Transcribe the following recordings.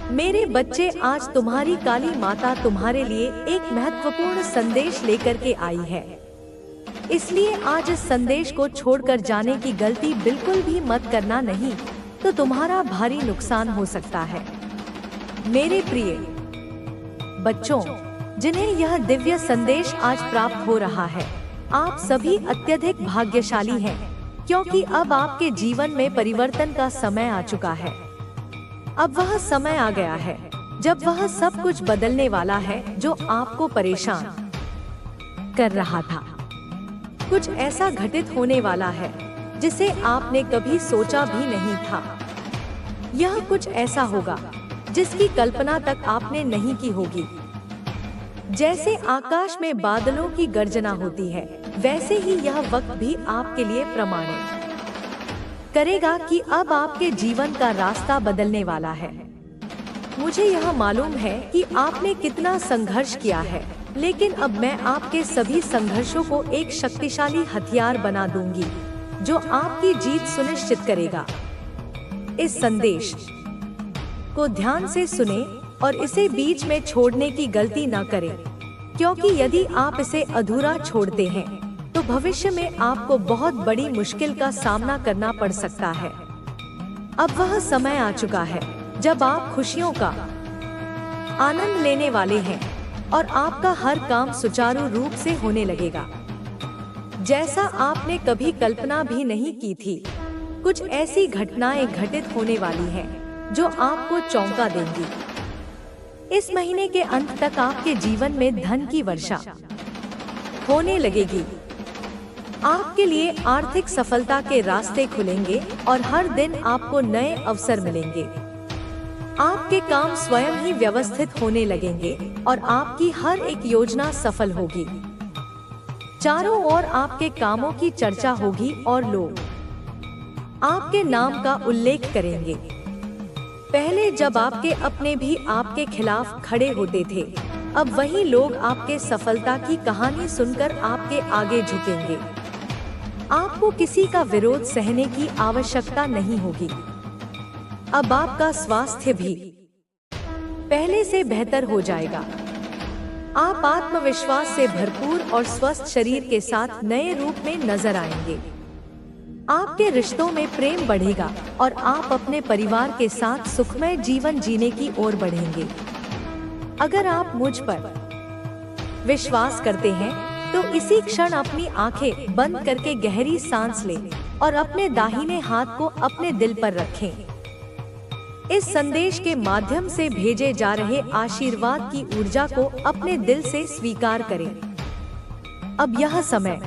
मेरे बच्चे, आज तुम्हारी काली माता तुम्हारे लिए एक महत्वपूर्ण संदेश लेकर के आई है। इसलिए आज इस संदेश को छोड़कर जाने की गलती बिल्कुल भी मत करना, नहीं तो तुम्हारा भारी नुकसान हो सकता है। मेरे प्रिय बच्चों, जिन्हें यह दिव्य संदेश आज प्राप्त हो रहा है, आप सभी अत्यधिक भाग्यशाली हैं, क्योंकि अब आपके जीवन में परिवर्तन का समय आ चुका है। अब वह समय आ गया है जब वह सब कुछ बदलने वाला है जो आपको परेशान कर रहा था। कुछ ऐसा घटित होने वाला है जिसे आपने कभी सोचा भी नहीं था। यह कुछ ऐसा होगा जिसकी कल्पना तक आपने नहीं की होगी। जैसे आकाश में बादलों की गर्जना होती है, वैसे ही यह वक्त भी आपके लिए प्रमाणित करेगा कि अब आपके जीवन का रास्ता बदलने वाला है। मुझे यह मालूम है कि आपने कितना संघर्ष किया है, लेकिन अब मैं आपके सभी संघर्षों को एक शक्तिशाली हथियार बना दूंगी जो आपकी जीत सुनिश्चित करेगा। इस संदेश को ध्यान से सुने और इसे बीच में छोड़ने की गलती न करें, क्योंकि यदि आप इसे अधूरा छोड़ते हैं तो भविष्य में आपको बहुत बड़ी मुश्किल का सामना करना पड़ सकता है। अब वह समय आ चुका है जब आप खुशियों का आनंद लेने वाले हैं और आपका हर काम सुचारू रूप से होने लगेगा, जैसा आपने कभी कल्पना भी नहीं की थी। कुछ ऐसी घटनाएं घटित होने वाली हैं जो आपको चौंका देंगी। इस महीने के अंत तक आपके जीवन में धन की वर्षा होने लगेगी। आपके लिए आर्थिक सफलता के रास्ते खुलेंगे और हर दिन आपको नए अवसर मिलेंगे। आपके काम स्वयं ही व्यवस्थित होने लगेंगे और आपकी हर एक योजना सफल होगी। चारों ओर आपके कामों की चर्चा होगी और लोग आपके नाम का उल्लेख करेंगे। पहले जब आपके अपने भी आपके खिलाफ खड़े होते थे, अब वही लोग आपके सफलता की कहानी सुनकर आपके आगे झुकेंगे। आपको किसी का विरोध सहने की आवश्यकता नहीं होगी। अब आपका स्वास्थ्य भी पहले से बेहतर हो जाएगा। आप आत्मविश्वास से भरपूर और स्वस्थ शरीर के साथ नए रूप में नजर आएंगे। आपके रिश्तों में प्रेम बढ़ेगा और आप अपने परिवार के साथ सुखमय जीवन जीने की ओर बढ़ेंगे। अगर आप मुझ पर विश्वास करते हैं तो इसी क्षण अपनी आंखें बंद करके गहरी सांस लें और अपने दाहिने हाथ को अपने दिल पर रखें। इस संदेश के माध्यम से भेजे जा रहे आशीर्वाद की ऊर्जा को अपने दिल से स्वीकार करें। अब यह समय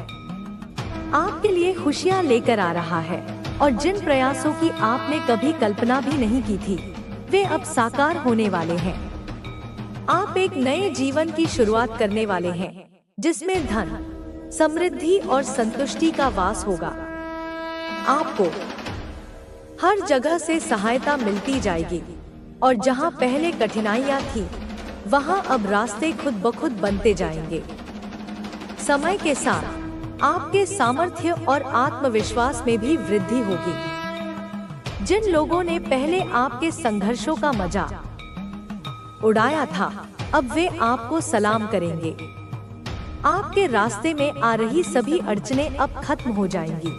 आपके लिए खुशियां लेकर आ रहा है और जिन प्रयासों की आपने कभी कल्पना भी नहीं की थी, वे अब साकार होने वाले हैं। आप एक नए जीवन की शुरुआत करने वाले हैं जिसमें धन, समृद्धि और संतुष्टि का वास होगा। आपको हर जगह से सहायता मिलती जाएगी और जहां पहले कठिनाइयां थी, वहां अब रास्ते खुद ब खुद बनते जाएंगे। समय के साथ आपके सामर्थ्य और आत्मविश्वास में भी वृद्धि होगी। जिन लोगों ने पहले आपके संघर्षों का मजाक उड़ाया था, अब वे आपको सलाम करेंगे। आपके रास्ते में आ रही सभी अड़चनें अब खत्म हो जाएंगी।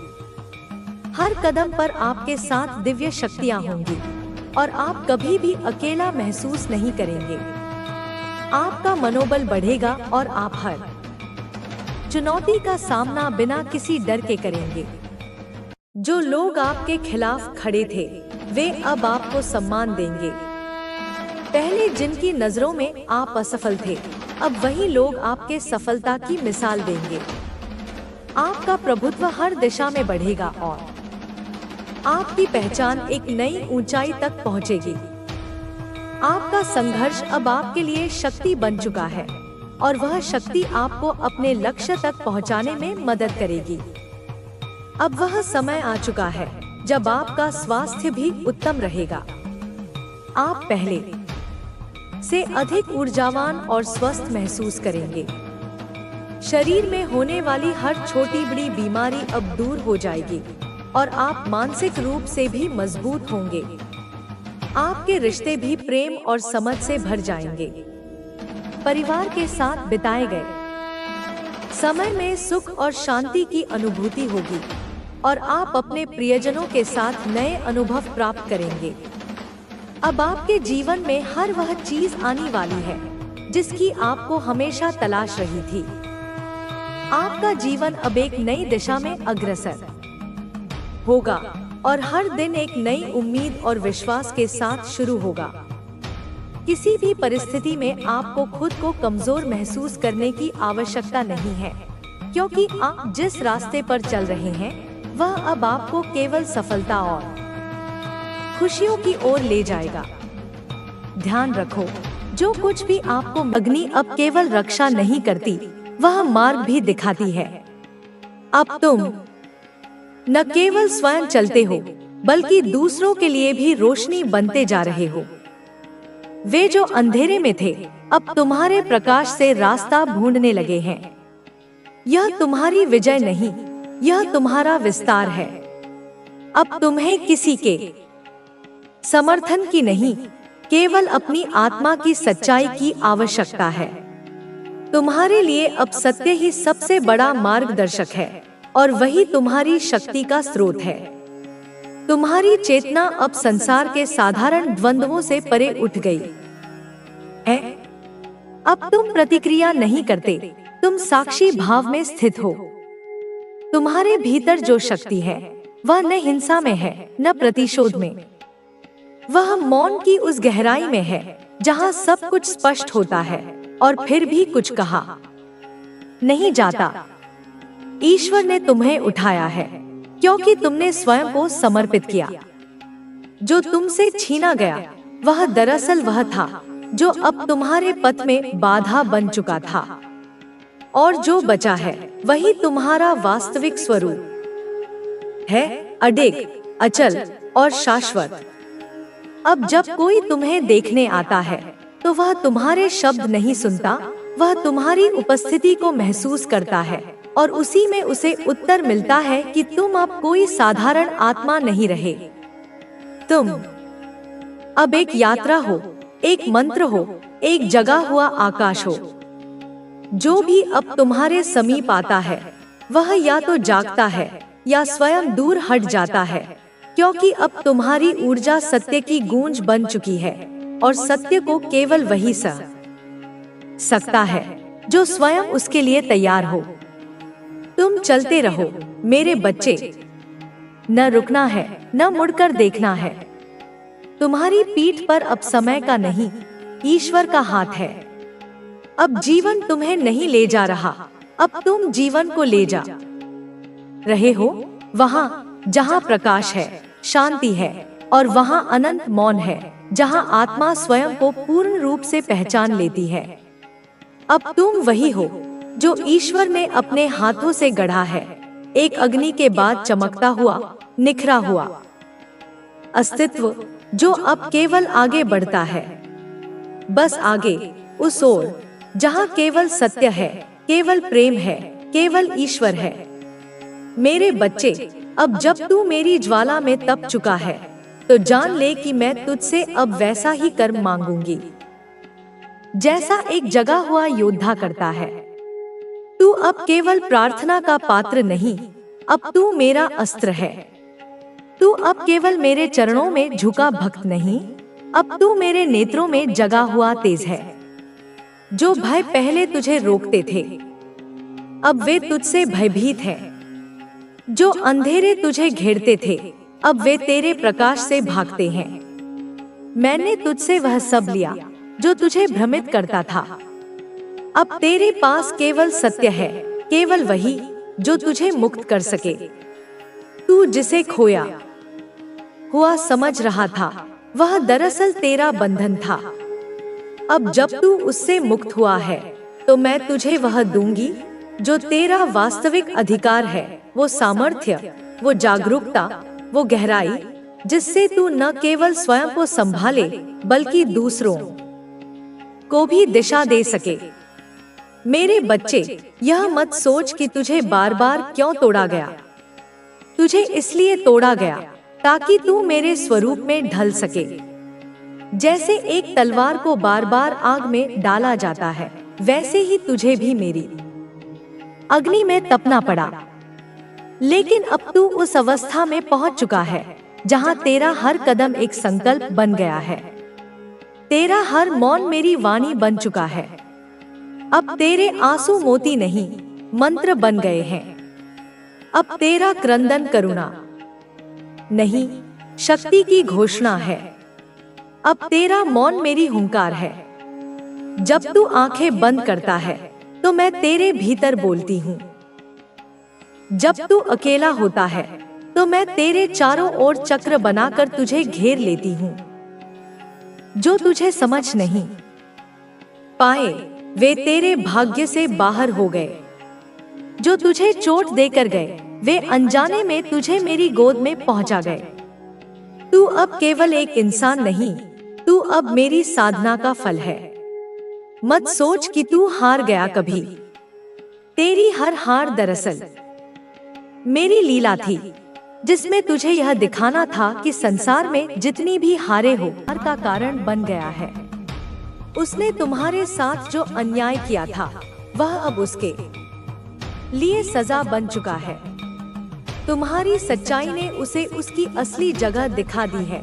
हर कदम पर आपके साथ दिव्य शक्तियां होंगी और आप कभी भी अकेला महसूस नहीं करेंगे। आपका मनोबल बढ़ेगा और आप हर चुनौती का सामना बिना किसी डर के करेंगे। जो लोग आपके खिलाफ खड़े थे, वे अब आपको सम्मान देंगे। पहले जिनकी नजरों में आप असफल थे, अब वही लोग आपके सफलता की मिसाल देंगे। आपका प्रभुत्व हर दिशा में बढ़ेगा और आपकी पहचान एक नई ऊंचाई तक पहुंचेगी। आपका संघर्ष अब आपके लिए शक्ति बन चुका है और वह शक्ति आपको अपने लक्ष्य तक पहुंचाने में मदद करेगी। अब वह समय आ चुका है जब आपका स्वास्थ्य भी उत्तम रहेगा। आप पहले से अधिक ऊर्जावान और स्वस्थ महसूस करेंगे। शरीर में होने वाली हर छोटी बड़ी बीमारी अब दूर हो जाएगी और आप मानसिक रूप से भी मजबूत होंगे। आपके रिश्ते भी प्रेम और समझ से भर जाएंगे। परिवार के साथ बिताए गए समय में सुख और शांति की अनुभूति होगी और आप अपने प्रियजनों के साथ नए अनुभव प्राप्त करेंगे। अब आपके जीवन में हर वह चीज आने वाली है जिसकी आपको हमेशा तलाश रही थी। आपका जीवन अब एक नई दिशा में अग्रसर होगा और हर दिन एक नई उम्मीद और विश्वास के साथ शुरू होगा। किसी भी परिस्थिति में आपको खुद को कमजोर महसूस करने की आवश्यकता नहीं है, क्योंकि आप जिस रास्ते पर चल रहे हैं वह अब आपको केवल सफलता और खुशियों की ओर ले जाएगा। ध्यान रखो, जो कुछ भी आपको अग्नि अब केवल रक्षा नहीं करती, वह मार्ग भी दिखाती है। अब तुम न केवल स्वयं चलते हो बल्कि दूसरों के लिए भी रोशनी बनते जा रहे हो। वे जो अंधेरे में थे अब तुम्हारे प्रकाश से रास्ता ढूंढने लगे हैं। यह तुम्हारी विजय नहीं, यह तुम्हारा विस्तार है। अब तुम्हें किसी के समर्थन की नहीं, केवल अपनी आत्मा की सच्चाई की आवश्यकता है। तुम्हारे लिए अब सत्य ही सबसे बड़ा मार्गदर्शक है और वही तुम्हारी शक्ति का स्रोत है। तुम्हारी चेतना अब संसार के साधारण द्वंद्वों से परे उठ गई है। अब तुम प्रतिक्रिया नहीं करते, तुम साक्षी भाव में स्थित हो। तुम्हारे भीतर जो शक्ति है वह न हिंसा में है न प्रतिशोध में। वह मौन की उस गहराई में है जहाँ सब कुछ स्पष्ट होता है और फिर भी कुछ कहा नहीं जाता। ईश्वर ने तुम्हें उठाया है क्योंकि तुमने स्वयं को समर्पित किया। जो तुमसे छीना गया वह दरअसल वह था जो अब तुम्हारे पथ में बाधा बन चुका था, और जो बचा है वही तुम्हारा वास्तविक स्वरूप है, अडिग, अचल और शाश्वत। अब जब कोई तुम्हें देखने आता है तो वह तुम्हारे शब्द नहीं सुनता, वह तुम्हारी उपस्थिति को महसूस करता है और उसी में उसे उत्तर मिलता है कि तुम अब कोई साधारण आत्मा नहीं रहे। तुम अब एक यात्रा हो, एक मंत्र हो, एक जगा हुआ आकाश हो। जो भी अब तुम्हारे समीप आता है वह या तो जागता है या स्वयं दूर हट जाता है, क्योंकि अब तुम्हारी ऊर्जा सत्य की गूंज बन चुकी है और सत्य को केवल वही सह सकता है जो स्वयं उसके लिए तैयार हो। तुम चलते रहो मेरे बच्चे, न रुकना है न मुड़कर देखना है। तुम्हारी पीठ पर अब समय का नहीं, ईश्वर का हाथ है। अब जीवन तुम्हें नहीं ले जा रहा, अब तुम जीवन को ले जा रहे हो वहाँ जहाँ प्रकाश है, शांति है और वहाँ अनंत मौन है, जहाँ आत्मा स्वयं को पूर्ण रूप से पहचान लेती है। अब तुम वही हो जो ईश्वर ने अपने हाथों से गढ़ा है, एक अग्नि के बाद चमकता हुआ, निखरा हुआ अस्तित्व जो अब केवल आगे बढ़ता है, बस आगे, उस ओर जहाँ केवल सत्य है, केवल प्रेम है, केवल ईश्वर है। मेरे बच्चे, अब जब तू मेरी ज्वाला में तप चुका है तो जान ले कि मैं तुझसे अब वैसा ही कर्म मांगूंगी जैसा एक जगा हुआ योद्धा करता है। तू अब केवल प्रार्थना का पात्र नहीं, अब तू मेरा अस्त्र है। तू अब केवल मेरे चरणों में झुका भक्त नहीं, अब तू मेरे नेत्रों में जगा हुआ तेज है। जो भय पहले तुझे रोकते थे अब वे तुझसे भयभीत हैं। जो अंधेरे तुझे घेरते थे अब वे तेरे प्रकाश से भागते हैं। मैंने तुझसे वह सब लिया जो तुझे भ्रमित करता था। अब तेरे पास केवल सत्य है, केवल वही जो तुझे मुक्त कर सके। तू जिसे खोया हुआ समझ रहा था वह दरअसल तेरा बंधन था। अब जब तू उससे मुक्त हुआ है तो मैं तुझे वह दूंगी जो तेरा वास्तविक अधिकार है, वो सामर्थ्य, वो जागरूकता, वो गहराई जिससे तू न केवल स्वयं को संभाले बल्कि दूसरों को भी दिशा दे सके। मेरे बच्चे, यह मत सोच कि तुझे बार बार क्यों तोड़ा गया। तुझे इसलिए तोड़ा गया ताकि तू मेरे स्वरूप में ढल सके। जैसे एक तलवार को बार बार आग में डाला जाता है, वैसे ही तुझे भी मेरी अग्नि में तपना पड़ा। लेकिन अब तू उस अवस्था में पहुंच चुका है जहां तेरा हर कदम एक संकल्प बन गया है। तेरा हर मौन मेरी वाणी बन चुका है। अब तेरे आंसू मोती नहीं, मंत्र बन गए हैं। अब तेरा क्रंदन करुणा नहीं, शक्ति की घोषणा है। अब तेरा मौन मेरी हुंकार है। जब तू आंखें बंद करता है तो मैं तेरे भीतर बोलती हूँ। जब तू अकेला होता है तो मैं तेरे चारों ओर चक्र बनाकर तुझे घेर लेती हूँ। जो तुझे समझ नहीं पाए वे तेरे भाग्य से बाहर हो गए। जो तुझे चोट देकर गए वे अनजाने में तुझे मेरी गोद में पहुंचा गए। तू अब केवल एक इंसान नहीं, तू अब मेरी साधना का फल है। मत सोच कि तू हार गया कभी। तेरी हर हार दरअसल मेरी लीला थी, जिसमें तुझे यह दिखाना था कि संसार में जितनी भी हारे हो, हार का कारण बन गया है। उसने तुम्हारे साथ जो अन्याय किया था वह अब उसके लिए सजा बन चुका है। तुम्हारी सच्चाई ने उसे उसकी असली जगह दिखा दी है।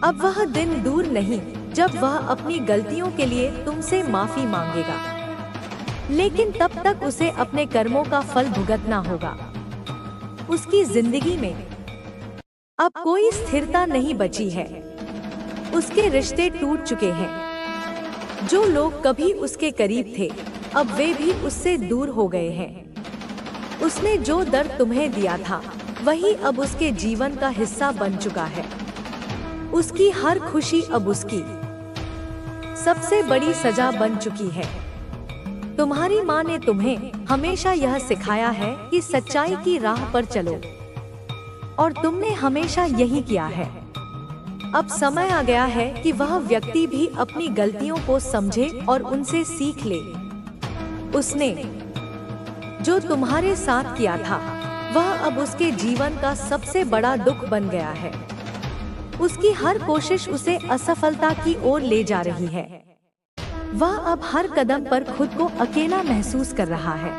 अब वह दिन दूर नहीं जब वह अपनी गलतियों के लिए तुमसे माफी मांगेगा, लेकिन तब तक उसे अपने कर्मों का फल भुगतना होगा। उसकी जिंदगी में अब कोई स्थिरता नहीं बची है। उसके रिश्ते टूट चुके हैं। जो लोग कभी उसके करीब थे अब वे भी उससे दूर हो गए हैं। उसने जो दर्द तुम्हें दिया था वही अब उसके जीवन का हिस्सा बन चुका है। उसकी हर खुशी अब उसकी सबसे बड़ी सजा बन चुकी है। तुम्हारी माँ ने तुम्हें हमेशा यह सिखाया है कि सच्चाई की राह पर चलो, और तुमने हमेशा यही किया है। अब समय आ गया है कि वह व्यक्ति भी अपनी गलतियों को समझे और उनसे सीख ले। उसने जो तुम्हारे साथ किया था वह अब उसके जीवन का सबसे बड़ा दुख बन गया है। उसकी हर कोशिश उसे असफलता की ओर ले जा रही है। वह अब हर कदम पर खुद को अकेला महसूस कर रहा है।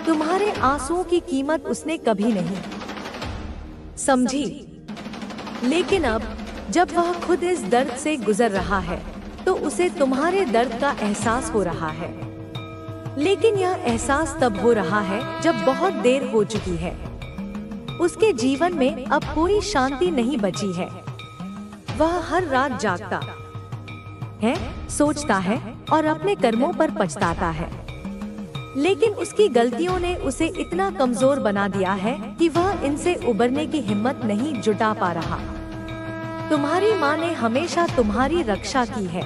तुम्हारे आंसुओं की कीमत उसने कभी नहीं समझी, लेकिन अब जब वह खुद इस दर्द से गुजर रहा है तो उसे तुम्हारे दर्द का एहसास हो रहा है। लेकिन यह एहसास तब हो रहा है जब बहुत देर हो चुकी है। उसके जीवन में अब कोई शांति नहीं बची है। वह हर रात जागता है, सोचता है और अपने कर्मों पर पछताता है। लेकिन उसकी गलतियों ने उसे इतना कमजोर बना दिया है कि वह इनसे उबरने की हिम्मत नहीं जुटा पा रहा। तुम्हारी माँ ने हमेशा तुम्हारी रक्षा की है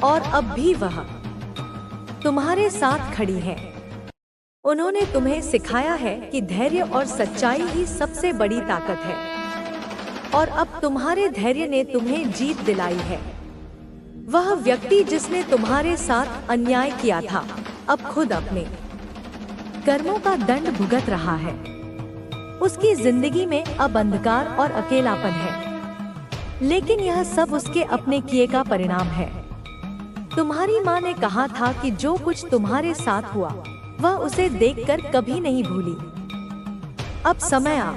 और अब भी वह तुम्हारे साथ खड़ी है। उन्होंने तुम्हें सिखाया है कि धैर्य और सच्चाई ही सबसे बड़ी ताकत है, और अब तुम्हारे धैर्य ने तुम्हें जीत दिलाई है। वह व्यक्ति जिसने तुम्हारे साथ अन्याय किया था अब खुद अपने कर्मों का दंड भुगत रहा है। उसकी जिंदगी में अब अंधकार और अकेलापन है, लेकिन यह सब उसके अपने किए का परिणाम है। तुम्हारी माँ ने कहा था कि जो कुछ तुम्हारे साथ हुआ वह उसे देखकर कभी नहीं भूली। अब समय आ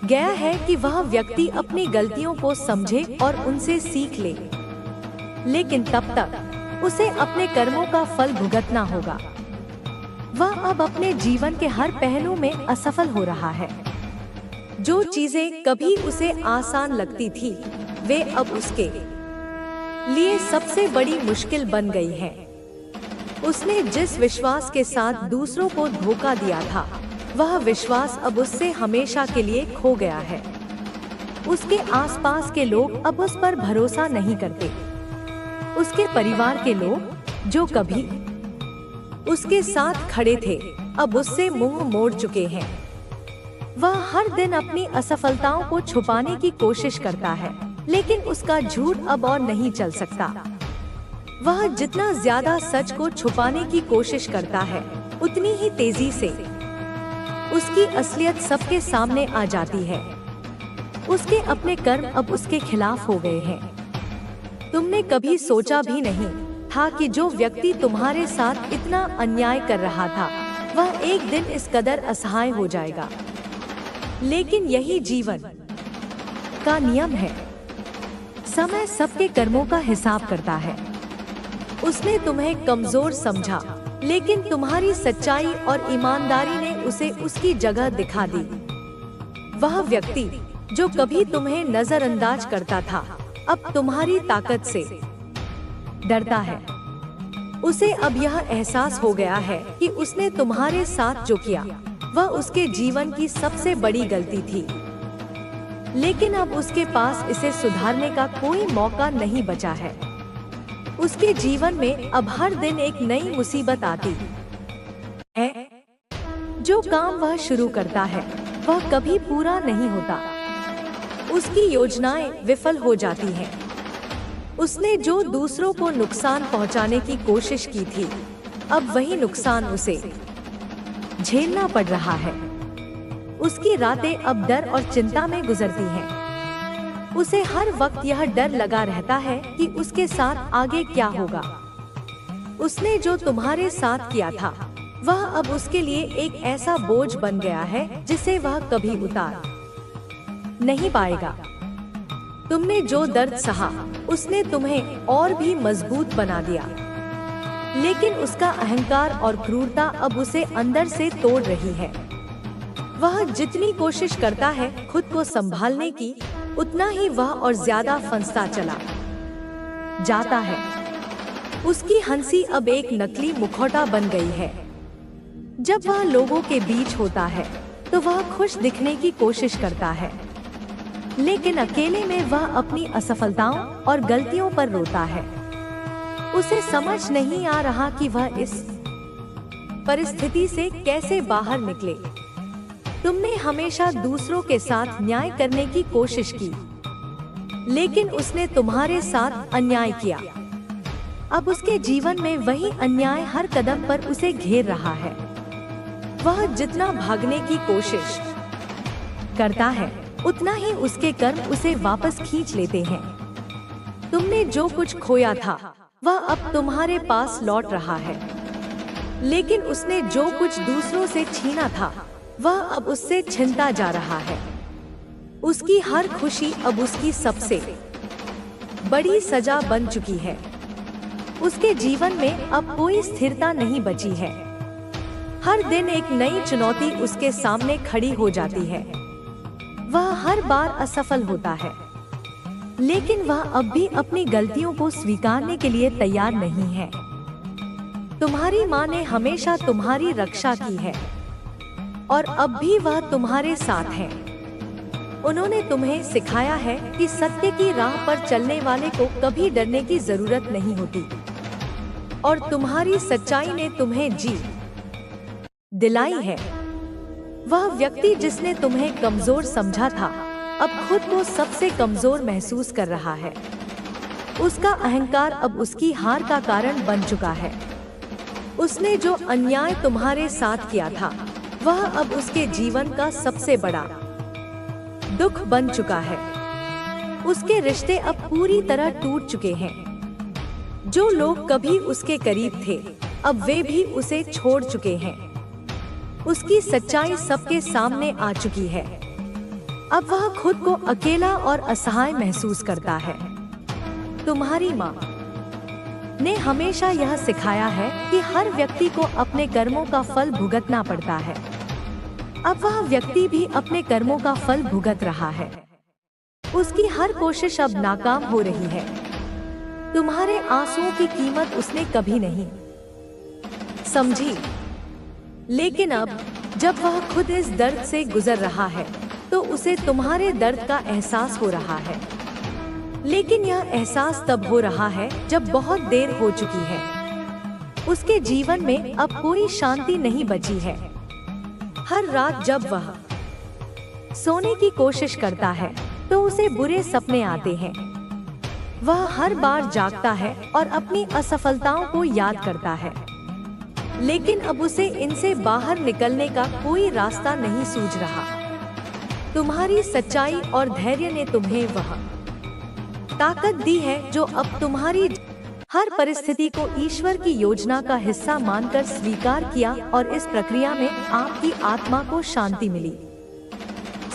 गया है कि वह व्यक्ति अपनी गलतियों को समझे और उनसे सीख ले, लेकिन तब तक उसे अपने कर्मों का फल भुगतना होगा। वह अब अपने जीवन के हर पहलू में असफल हो रहा है। जो चीजें कभी उसे आसान लगती थी वे अब उसके लिए सबसे बड़ी मुश्किल बन गई हैं। उसने जिस विश्वास के साथ दूसरों को धोखा दिया था वह विश्वास अब उससे हमेशा के लिए खो गया है। उसके आसपास के लोग अब उस पर भरोसा नहीं करते। उसके परिवार के लोग जो कभी उसके साथ खड़े थे अब उससे मुंह मोड़ चुके हैं। वह हर दिन अपनी असफलताओं को छुपाने की कोशिश करता है, लेकिन उसका झूठ अब और नहीं चल सकता। वह जितना ज्यादा सच को छुपाने की कोशिश करता है उतनी ही तेजी से उसकी असलियत सबके सामने आ जाती है। उसके अपने कर्म अब उसके खिलाफ हो गए हैं। तुमने कभी सोचा भी नहीं था कि जो व्यक्ति तुम्हारे साथ इतना अन्याय कर रहा था वह एक दिन इस कदर असहाय हो जाएगा। लेकिन यही जीवन का नियम है। समय सबके कर्मों का हिसाब करता है। उसने तुम्हें कमजोर समझा, लेकिन तुम्हारी सच्चाई और ईमानदारी ने उसे उसकी जगह दिखा दी। वह व्यक्ति जो कभी तुम्हें नजरअंदाज करता था अब तुम्हारी ताकत से डरता है। उसे अब यह एहसास हो गया है कि उसने तुम्हारे साथ जो किया वह उसके जीवन की सबसे बड़ी गलती थी। लेकिन अब उसके पास इसे सुधारने का कोई मौका नहीं बचा है। उसके जीवन में अब हर दिन एक नई मुसीबत आती है। जो काम वह शुरू करता है वह कभी पूरा नहीं होता। उसकी योजनाएं विफल हो जाती हैं। उसने जो दूसरों को नुकसान पहुंचाने की कोशिश की थी अब वही नुकसान उसे झेलना पड़ रहा है। उसकी रातें अब डर और चिंता में गुजरती हैं। उसे हर वक्त यह डर लगा रहता है कि उसके साथ आगे क्या होगा। उसने जो तुम्हारे साथ किया था वह अब उसके लिए एक ऐसा बोझ बन गया है जिसे वह कभी उतार नहीं पाएगा। तुमने जो दर्द सहा उसने तुम्हें और भी मजबूत बना दिया, लेकिन उसका अहंकार और क्रूरता अब उसे अंदर से तोड़ रही है। वह जितनी कोशिश करता है खुद को संभालने की, उतना ही वह और ज्यादा फंसता चला जाता है। उसकी हंसी अब एक नकली मुखौटा बन गई है। जब वह लोगों के बीच होता है तो वह खुश दिखने की कोशिश करता है, लेकिन अकेले में वह अपनी असफलताओं और गलतियों पर रोता है। उसे समझ नहीं आ रहा कि वह इस परिस्थिति से कैसे बाहर निकले। तुमने हमेशा दूसरों के साथ न्याय करने की कोशिश की, लेकिन उसने तुम्हारे साथ अन्याय किया। अब उसके जीवन में वही अन्याय हर कदम पर उसे घेर रहा है। वह जितना भागने की कोशिश करता है उतना ही उसके कर्म उसे वापस खींच लेते हैं। तुमने जो कुछ खोया था वह अब तुम्हारे पास लौट रहा है, लेकिन उसने जो कुछ दूसरों से छीना था वह अब उससे छिनता जा रहा है। उसकी हर खुशी अब उसकी सबसे बड़ी सजा बन चुकी है। उसके जीवन में अब कोई स्थिरता नहीं बची है। हर दिन एक नई चुनौती उसके सामने खड़ी हो जाती है। वह हर बार असफल होता है, लेकिन वह अब भी अपनी गलतियों को स्वीकारने के लिए तैयार नहीं है। तुम्हारी माँ ने हमेशा तुम्हारी रक्षा की है और अब भी वह तुम्हारे साथ है। उन्होंने तुम्हें सिखाया है कि सत्य की राह पर चलने वाले को कभी डरने की जरूरत नहीं होती, और तुम्हारी सच्चाई ने तुम्हें जीत दिलाई है। वह व्यक्ति जिसने तुम्हें कमजोर समझा था अब खुद को सबसे कमजोर महसूस कर रहा है। उसका अहंकार अब उसकी हार का कारण बन चुका है। उसने जो अन्याय तुम्हारे साथ किया था वह अब उसके जीवन का सबसे बड़ा दुख बन चुका है। उसके रिश्ते अब पूरी तरह टूट चुके हैं। जो लोग कभी उसके करीब थे अब वे भी उसे छोड़ चुके हैं। उसकी सच्चाई सबके सामने आ चुकी है। अब वह खुद को अकेला और असहाय महसूस करता है। तुम्हारी माँ ने हमेशा यह सिखाया है कि हर व्यक्ति को अपने कर्मों का फल भुगतना पड़ता है। अब वह व्यक्ति भी अपने कर्मों का फल भुगत रहा है। उसकी हर कोशिश अब नाकाम हो रही है। तुम्हारे आंसुओं की कीमत उसने कभी नहीं समझी, लेकिन अब जब वह खुद इस दर्द से गुजर रहा है तो उसे तुम्हारे दर्द का एहसास हो रहा है। लेकिन यह एहसास तब हो रहा है जब बहुत देर हो चुकी है। उसके जीवन में अब कोई शांति नहीं बची है। हर रात जब वह सोने की कोशिश करता है तो उसे बुरे सपने आते हैं। वह हर बार जागता है और अपनी असफलताओं को याद करता है, लेकिन अब उसे इनसे बाहर निकलने का कोई रास्ता नहीं सूझ रहा। तुम्हारी सच्चाई और धैर्य ने तुम्हें वह ताकत दी है जो अब तुम्हारी हर परिस्थिति को ईश्वर की योजना का हिस्सा मानकर स्वीकार किया, और इस प्रक्रिया में आपकी आत्मा को शांति मिली।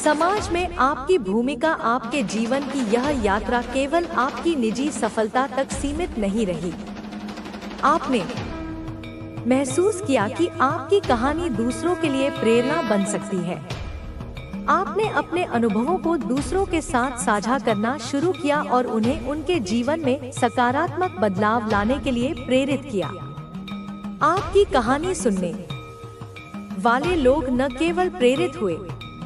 समाज में आपकी भूमिका आपके जीवन की यह यात्रा केवल आपकी निजी सफलता तक सीमित नहीं रही। आपने महसूस किया कि आपकी कहानी दूसरों के लिए प्रेरणा बन सकती है। आपने अपने अनुभवों को दूसरों के साथ साझा करना शुरू किया और उन्हें उनके जीवन में सकारात्मक बदलाव लाने के लिए प्रेरित किया। आपकी कहानी सुनने वाले लोग न केवल प्रेरित हुए,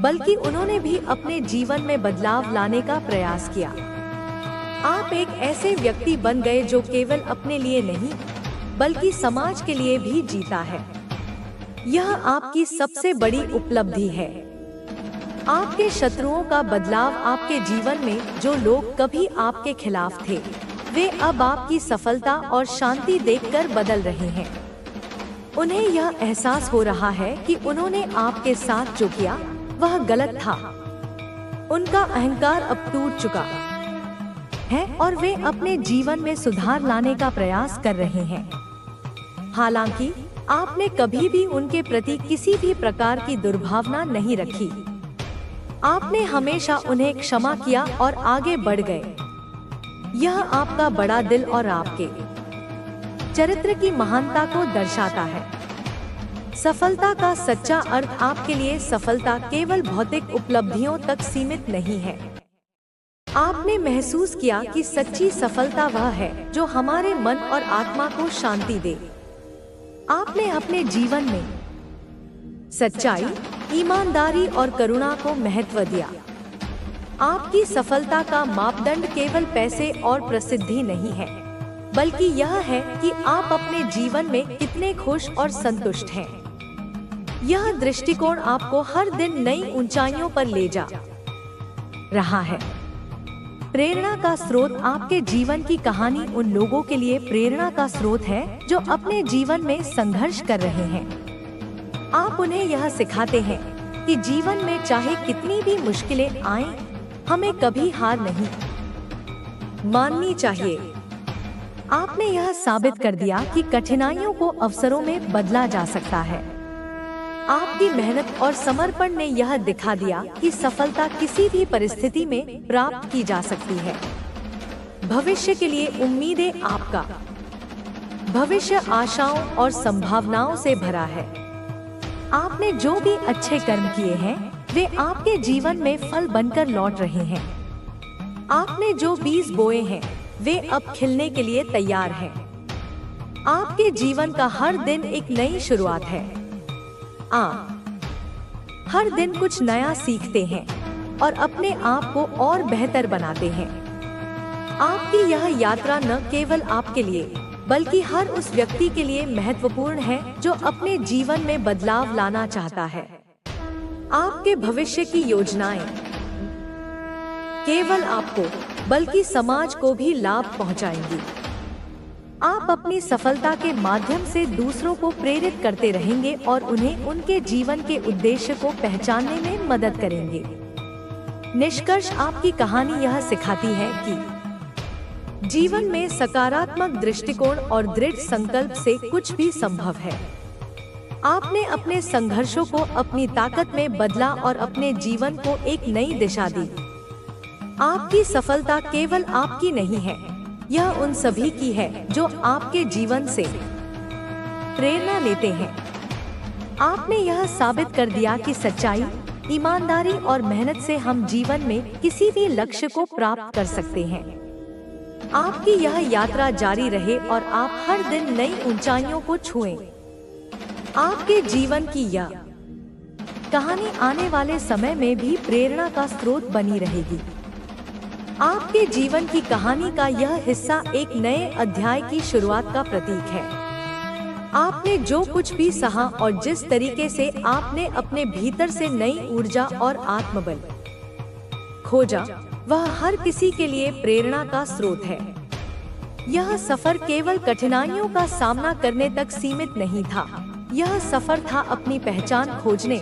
बल्कि उन्होंने भी अपने जीवन में बदलाव लाने का प्रयास किया। आप एक ऐसे व्यक्ति बन गए जो केवल अपने लिए नहीं, बल्कि समाज के लिए भी जीता है। यह आपकी सबसे बड़ी उपलब्धि है। आपके शत्रुओं का बदलाव आपके जीवन में जो लोग कभी आपके खिलाफ थे, वे अब आपकी सफलता और शांति देखकर बदल रहे हैं। उन्हें यह एहसास हो रहा है कि उन्होंने आपके साथ जो किया वह गलत था। उनका अहंकार अब टूट चुका है और वे अपने जीवन में सुधार लाने का प्रयास कर रहे हैं। हालांकि आपने कभी भी उनके प्रति किसी भी प्रकार की दुर्भावना नहीं रखी। आपने हमेशा उन्हें क्षमा किया और आगे बढ़ गए। यह आपका बड़ा दिल और आपके चरित्र की महानता को दर्शाता है। सफलता का सच्चा अर्थ आपके लिए सफलता केवल भौतिक उपलब्धियों तक सीमित नहीं है। आपने महसूस किया कि सच्ची सफलता वह है जो हमारे मन और आत्मा को शांति दे। आपने अपने जीवन में सच्चाई, ईमानदारी और करुणा को महत्व दिया। आपकी सफलता का मापदंड केवल पैसे और प्रसिद्धि नहीं है, बल्कि यह है कि आप अपने जीवन में कितने खुश और संतुष्ट हैं। यह दृष्टिकोण आपको हर दिन नई ऊंचाइयों पर ले जा रहा है। प्रेरणा का स्रोत आपके जीवन की कहानी उन लोगों के लिए प्रेरणा का स्रोत है जो अपने जीवन में संघर्ष कर रहे हैं। आप उन्हें यह सिखाते हैं कि जीवन में चाहे कितनी भी मुश्किलें आएं, हमें कभी हार नहीं माननी चाहिए। आपने यह साबित कर दिया कि कठिनाइयों को अवसरों में बदला जा सकता है। आपकी मेहनत और समर्पण ने यह दिखा दिया कि सफलता किसी भी परिस्थिति में प्राप्त की जा सकती है। भविष्य के लिए उम्मीदें आपका भविष्य आशाओं और संभावनाओं से भरा है। आपने जो भी अच्छे कर्म किए हैं, वे आपके जीवन में फल बनकर लौट रहे हैं। आपने जो बीज बोए हैं, वे अब खिलने के लिए तैयार हैं। आपके जीवन का हर दिन एक नई शुरुआत है। आप हर दिन कुछ नया सीखते हैं और अपने आप को और बेहतर बनाते हैं। आपकी यह यात्रा न केवल आपके लिए, बल्कि हर उस व्यक्ति के लिए महत्वपूर्ण है जो अपने जीवन में बदलाव लाना चाहता है। आपके भविष्य की योजनाएं केवल आपको, बल्कि समाज को भी लाभ पहुंचाएंगी। आप अपनी सफलता के माध्यम से दूसरों को प्रेरित करते रहेंगे और उन्हें उनके जीवन के उद्देश्य को पहचानने में मदद करेंगे। निष्कर्ष, आपकी कहानी यह सिखाती है कि जीवन में सकारात्मक दृष्टिकोण और दृढ़ संकल्प से कुछ भी संभव है। आपने अपने संघर्षों को अपनी ताकत में बदला और अपने जीवन को एक नई दिशा दी। आपकी सफलता केवल आपकी नहीं है, यह उन सभी की है जो आपके जीवन से प्रेरणा लेते हैं। आपने यह साबित कर दिया कि सच्चाई, ईमानदारी और मेहनत से हम जीवन में किसी भी लक्ष्य को प्राप्त कर सकते हैं। आपकी यह यात्रा जारी रहे और आप हर दिन नई ऊंचाइयों को छुएं। आपके जीवन की यह कहानी आने वाले समय में भी प्रेरणा का स्रोत बनी रहेगी। आपके जीवन की कहानी का यह हिस्सा एक नए अध्याय की शुरुआत का प्रतीक है। आपने जो कुछ भी सहा और जिस तरीके से आपने अपने भीतर से नई ऊर्जा और आत्मबल खोजा, वह हर किसी के लिए प्रेरणा का स्रोत है। यह सफर केवल कठिनाइयों का सामना करने तक सीमित नहीं था। यह सफर था अपनी पहचान खोजने,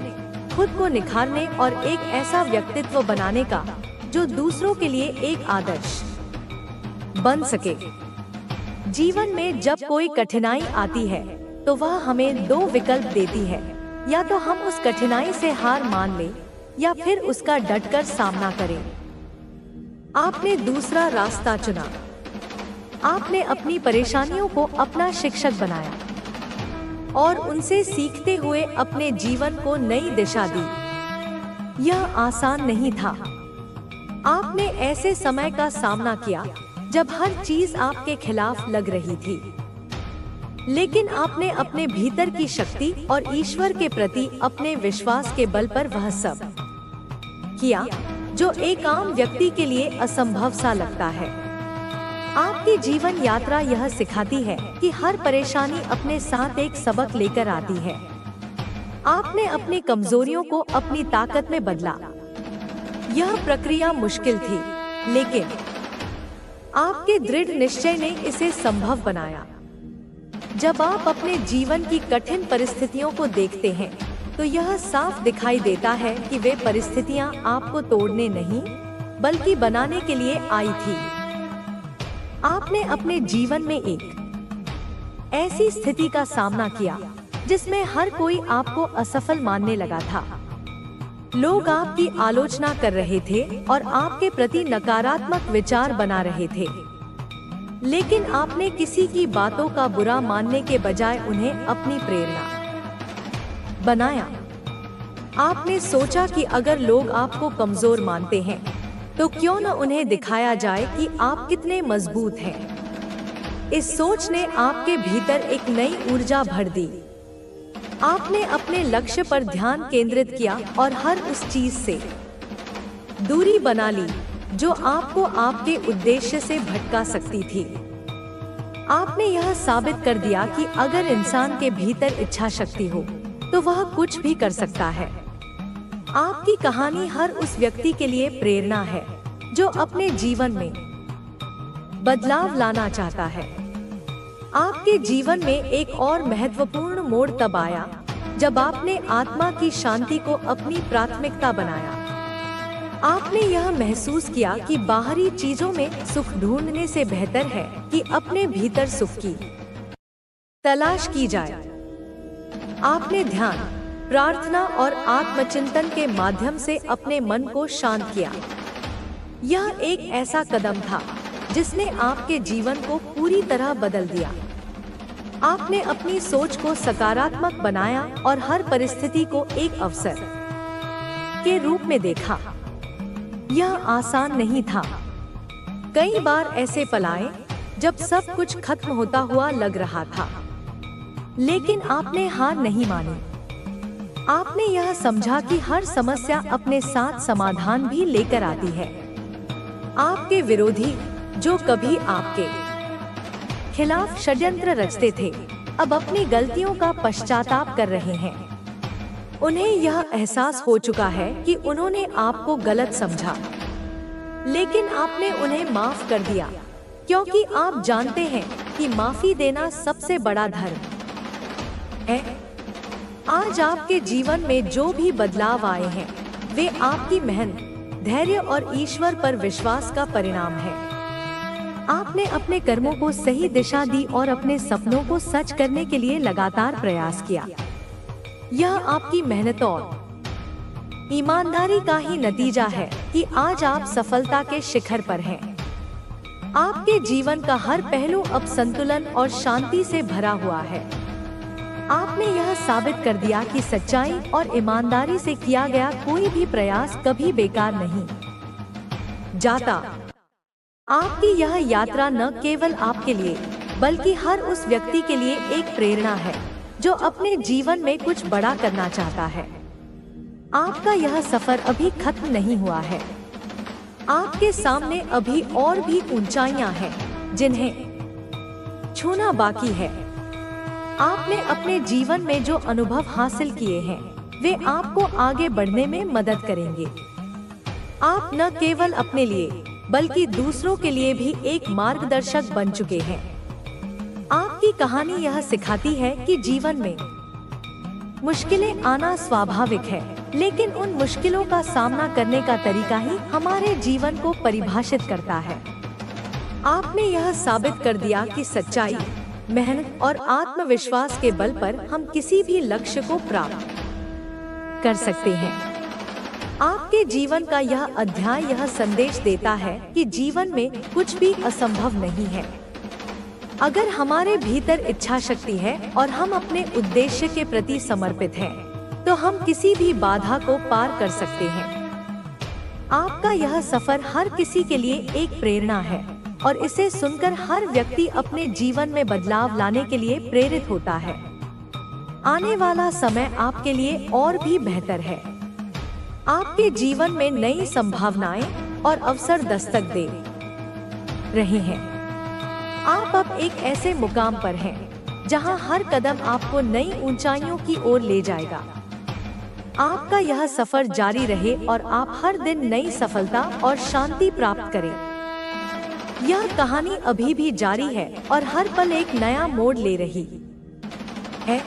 खुद को निखारने और एक ऐसा व्यक्तित्व बनाने का जो दूसरों के लिए एक आदर्श बन सके। जीवन में जब कोई कठिनाई आती है तो वह हमें दो विकल्प देती है, या तो हम उस कठिनाई से हार मान लें या फिर उसका डटकर सामना करें। आपने दूसरा रास्ता चुना। आपने अपनी परेशानियों को अपना शिक्षक बनाया और उनसे सीखते हुए अपने जीवन को नई दिशा दी। यह आसान नहीं था। आपने ऐसे समय का सामना किया जब हर चीज आपके खिलाफ लग रही थी, लेकिन आपने अपने भीतर की शक्ति और ईश्वर के प्रति अपने विश्वास के बल पर वह सब किया जो एक आम व्यक्ति के लिए असंभव सा लगता है। आपकी जीवन यात्रा यह सिखाती है कि हर परेशानी अपने साथ एक सबक लेकर आती है। आपने अपनी कमजोरियों को अपनी ताकत में बदला। यह प्रक्रिया मुश्किल थी, लेकिन आपके दृढ़ निश्चय ने इसे संभव बनाया। जब आप अपने जीवन की कठिन परिस्थितियों को देखते हैं तो यह साफ दिखाई देता है कि वे परिस्थितियां आपको तोड़ने नहीं बल्कि बनाने के लिए आई थी। आपने अपने जीवन में एक ऐसी स्थिति का सामना किया जिसमें हर कोई आपको असफल मानने लगा था। लोग आपकी आलोचना कर रहे थे और आपके प्रति नकारात्मक विचार बना रहे थे, लेकिन आपने किसी की बातों का बुरा मानने के बजाय उन्हें अपनी प्रेरणा बनाया। आपने सोचा कि अगर लोग आपको कमजोर मानते हैं तो क्यों न उन्हें दिखाया जाए कि आप कितने मजबूत हैं। इस सोच ने आपके भीतर एक नई ऊर्जा भर दी। आपने अपने लक्ष्य पर ध्यान केंद्रित किया और हर उस चीज से दूरी बना ली जो आपको आपके उद्देश्य से भटका सकती थी। आपने यह साबित कर दिया कि अगर इंसान के भीतर इच्छा शक्ति हो तो वह कुछ भी कर सकता है। आपकी कहानी हर उस व्यक्ति के लिए प्रेरणा है जो अपने जीवन में बदलाव लाना चाहता है। आपके जीवन में एक और महत्वपूर्ण मोड़ तब आया जब आपने आत्मा की शांति को अपनी प्राथमिकता बनाया। आपने यह महसूस किया कि बाहरी चीजों में सुख ढूंढने से बेहतर है कि अपने भीतर सुख की तलाश की जाए। आपने ध्यान, प्रार्थना और आत्मचिंतन के माध्यम से अपने मन को शांत किया। यह एक ऐसा कदम था जिसने आपके जीवन को पूरी तरह बदल दिया। आपने अपनी सोच को सकारात्मक बनाया और हर परिस्थिति को एक अवसर के रूप में देखा। यह आसान नहीं था। कई बार ऐसे पल आए जब सब कुछ खत्म होता हुआ लग रहा था, लेकिन आपने हार नहीं मानी। आपने यह समझा कि हर समस्या अपने साथ समाधान भी लेकर आती है। आपके विरोधी जो कभी आपके खिलाफ षड्यंत्र रचते थे, अब अपनी गलतियों का पश्चाताप कर रहे हैं। उन्हें यह एहसास हो चुका है कि उन्होंने आपको गलत समझा, लेकिन आपने उन्हें माफ कर दिया, क्योंकि आप जानते हैं कि माफी देना सबसे बड़ा धर्म है। आज आपके जीवन में जो भी बदलाव आए हैं, वे आपकी मेहनत, धैर्य और ईश्वर पर विश्वास का परिणाम है। आपने अपने कर्मों को सही दिशा दी और अपने सपनों को सच करने के लिए लगातार प्रयास किया। यह आपकी मेहनत और ईमानदारी का ही नतीजा है कि आज आप सफलता के शिखर पर हैं। आपके जीवन का हर पहलू अब संतुलन और शांति से भरा हुआ है। आपने यह साबित कर दिया कि सच्चाई और ईमानदारी से किया गया कोई भी प्रयास कभी बेकार नहीं जाता। आपकी यह यात्रा न केवल आपके लिए बल्कि हर उस व्यक्ति के लिए एक प्रेरणा है जो अपने जीवन में कुछ बड़ा करना चाहता है। आपका यह सफर अभी खत्म नहीं हुआ है। आपके सामने अभी और भी ऊंचाइयां हैं जिन्हें छूना बाकी है। आपने अपने जीवन में जो अनुभव हासिल किए हैं, वे आपको आगे बढ़ने में मदद करेंगे। आप न केवल अपने लिए बल्कि दूसरों के लिए भी एक मार्गदर्शक बन चुके हैं। आपकी कहानी यह सिखाती है कि जीवन में मुश्किलें आना स्वाभाविक है, लेकिन उन मुश्किलों का सामना करने का तरीका ही हमारे जीवन को परिभाषित करता है। आपने यह साबित कर दिया कि सच्चाई, मेहनत और आत्मविश्वास के बल पर हम किसी भी लक्ष्य को प्राप्त कर सकते हैं। आपके जीवन का यह अध्याय यह संदेश देता है कि जीवन में कुछ भी असंभव नहीं है। अगर हमारे भीतर इच्छा शक्ति है और हम अपने उद्देश्य के प्रति समर्पित हैं, तो हम किसी भी बाधा को पार कर सकते हैं। आपका यह सफर हर किसी के लिए एक प्रेरणा है और इसे सुनकर हर व्यक्ति अपने जीवन में बदलाव लाने के लिए प्रेरित होता है। आने वाला समय आपके लिए और भी बेहतर है। आपके जीवन में नई संभावनाएं और अवसर दस्तक दे रहे हैं। आप अब एक ऐसे मुकाम पर हैं, जहां हर कदम आपको नई ऊंचाइयों की ओर ले जाएगा। आपका यह सफर जारी रहे और आप हर दिन नई सफलता और शांति प्राप्त करें। यह कहानी अभी भी जारी है और हर पल एक नया मोड़ ले रही है।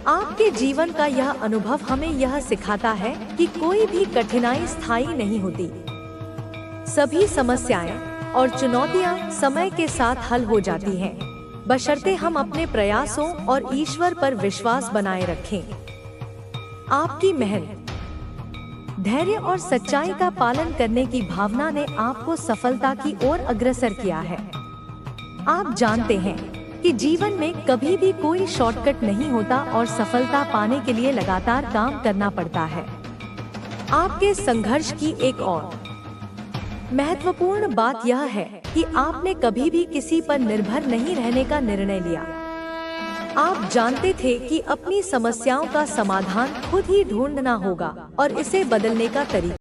आपके जीवन का यह अनुभव हमें यह सिखाता है कि कोई भी कठिनाई स्थायी नहीं होती। सभी समस्याएं और चुनौतियां समय के साथ हल हो जाती हैं, बशर्ते हम अपने प्रयासों और ईश्वर पर विश्वास बनाए रखें। आपकी मेहनत, धैर्य और सच्चाई का पालन करने की भावना ने आपको सफलता की ओर अग्रसर किया है। आप जानते हैं कि जीवन में कभी भी कोई शॉर्टकट नहीं होता और सफलता पाने के लिए लगातार काम करना पड़ता है। आपके संघर्ष की एक और महत्वपूर्ण बात यह है कि आपने कभी भी किसी पर निर्भर नहीं रहने का निर्णय लिया। आप जानते थे कि अपनी समस्याओं का समाधान खुद ही ढूंढना होगा और इसे बदलने का तरीका